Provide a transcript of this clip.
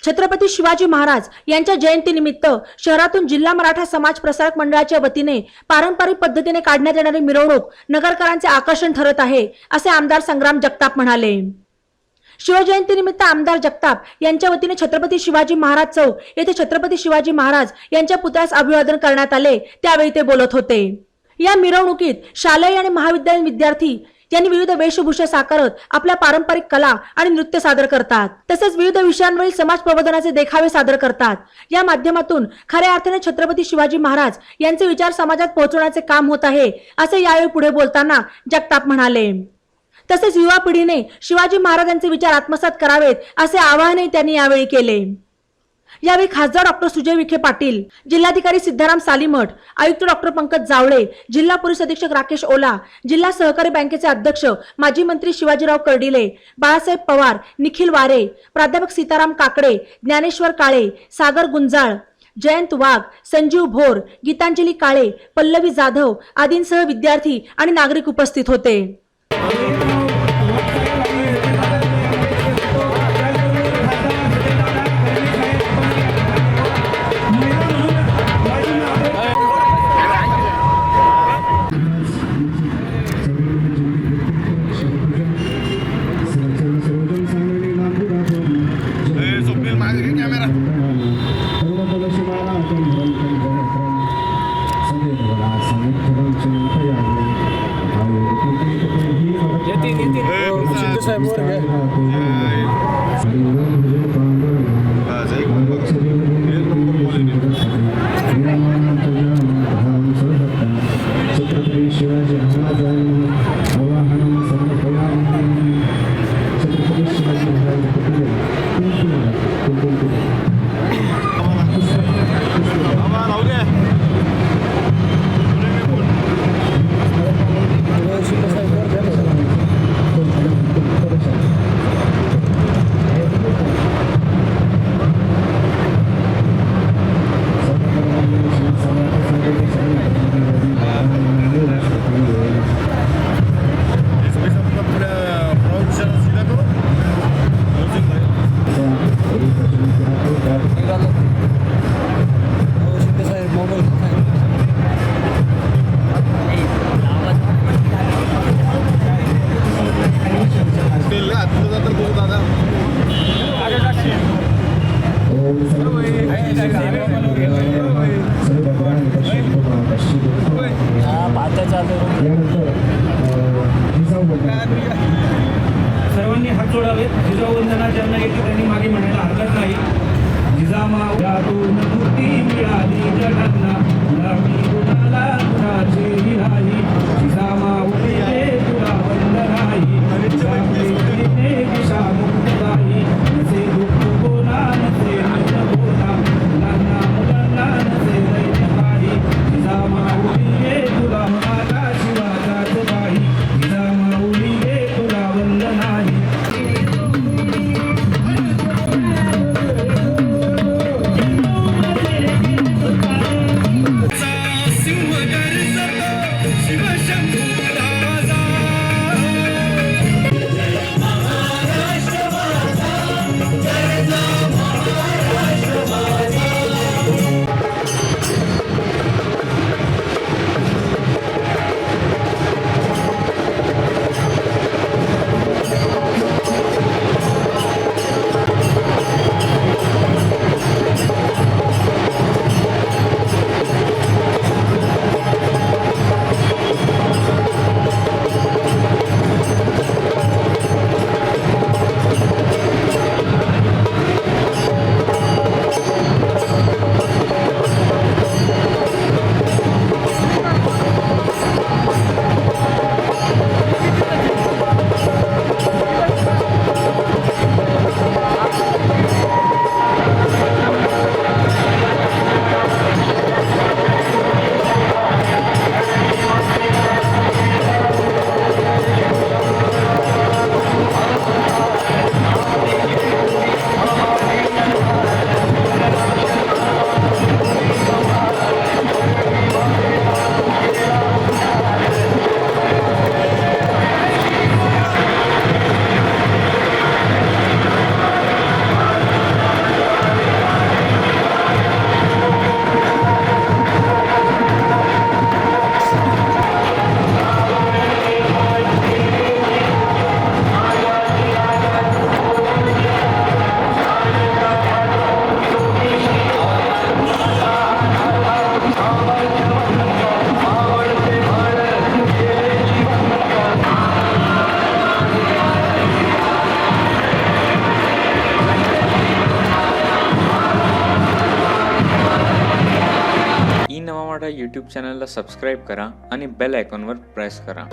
छत्रपती शिवाजी महाराज यांच्या जयंतीनिमित्त शहरातून जिल्हा मराठा समाज प्रसारक मंडळाच्या वतीने पारंपरिक पद्धतीने काढण्यात येणारी मिरवणूक नगरकरांचे आकर्षण ठरत आहे, असे आमदार संग्राम जगताप म्हणाले। शिवजयंतीनिमित्त आमदार जगताप यांच्या वतीने छत्रपती शिवाजी महाराज चौक येथे छत्रपती शिवाजी महाराज यांच्या पुतळ्यास अभिवादन करण्यात आले, त्यावेळी ते बोलत होते। या मिरवणुकीत शालेय आणि महाविद्यालयीन विद्यार्थी यांनी विविध वेशभूषा साकारत आपल्या पारंपरिक कला आणि नृत्य सादर करतात, तसेच विविध विषयांवरील समाज प्रबोधनाचे देखावे सादर करतात। या माध्यमातून खऱ्या अर्थाने छत्रपती शिवाजी महाराज यांचे विचार समाजात पोहोचवण्याचे काम होत आहे, असे यावेळी पुढे बोलताना जगताप म्हणाले। तसेच युवा पिढीने शिवाजी महाराजांचे विचार आत्मसात करावेत, असे आवाहनही त्यांनी यावेळी केले। यावेळी खासदार डॉक्टर सुजय विखे पाटील, जिल्हाधिकारी सिद्धाराम सालीमठ, आयुक्त डॉक्टर पंकज जावळे, जिल्हा पोलीस अधीक्षक राकेश ओला, जिल्हा सहकारी बँकेचे अध्यक्ष माजी मंत्री शिवाजीराव कर्डिले, बाळासाहेब पवार, निखिल वारे, प्राध्यापक सीताराम काकडे, ज्ञानेश्वर काळे, सागर गुंजाळ, जयंत वाघ, संजीव भोर, गीतांजली काळे, पल्लवी जाधव आदींसह विद्यार्थी आणि नागरिक उपस्थित होते। सर्वांनी हात जोडावेत। जिजाऊवंदना ज्यांना येते त्यांनी मागे म्हणायला हरकत नाही। जिजामाऊलीतून मुक्ती मिळाली जगांना, गुलामी गुणाला गुणाची राही। जिजामाऊली रे तुला वंदनाही, जिजामाऊलीने दिशा मुक्तदायी। नसे दुःख कोणा नसे निज कोणा, मुलांना मुलांना नसे दैन्य काही। जिजामाऊली रे तुला माझा शिवाचाच काही। जिजामाऊली रे तुला वंदनाही। शिवशंभूला यूट्यूब चॅनलला सबस्क्राईब करा आणि बेल आयकॉनवर प्रेस करा.